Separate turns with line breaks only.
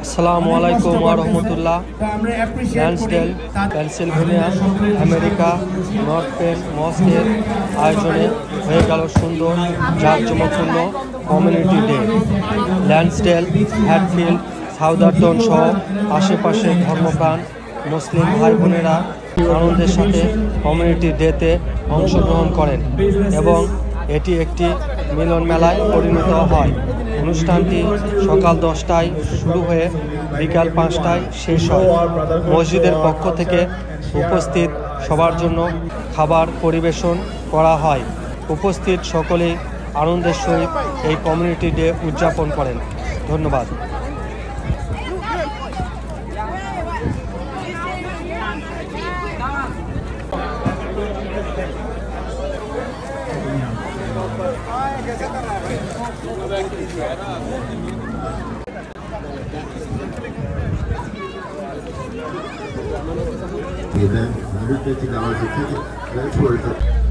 আসসালামু আলাইকুম ওয়া রাহমাতুল্লাহ। ল্যান্সডেল, পেনসিলভেনিয়া, আমেরিকা, নর্থ পেন মস্কের আয়োজনে হয়ে গেল সুন্দর জাঁকজমকপূর্ণ কমিউনিটি ডে। ল্যান্সডেল, হ্যাটফিল্ড, সাউদারটন সহ আশেপাশের ধর্মপ্রাণ মুসলিম ভাই বোনেরা আনন্দের সাথে কমিউনিটি ডেতে অংশগ্রহণ করেন এবং এটি একটি মিলন মেলায় পরিণত হয়। অনুষ্ঠানটি সকাল 10টায় শুরু হয়ে বিকাল 5টায় শেষ হয়। মসজিদের পক্ষ থেকে উপস্থিত সবার জন্য খাবার পরিবেশন করা হয়। উপস্থিত সকলেই আনন্দের সহিত এই কমিউনিটি ডে উদযাপন করেন। ধন্যবাদ।
The event, $150 a ticket, that's worth it.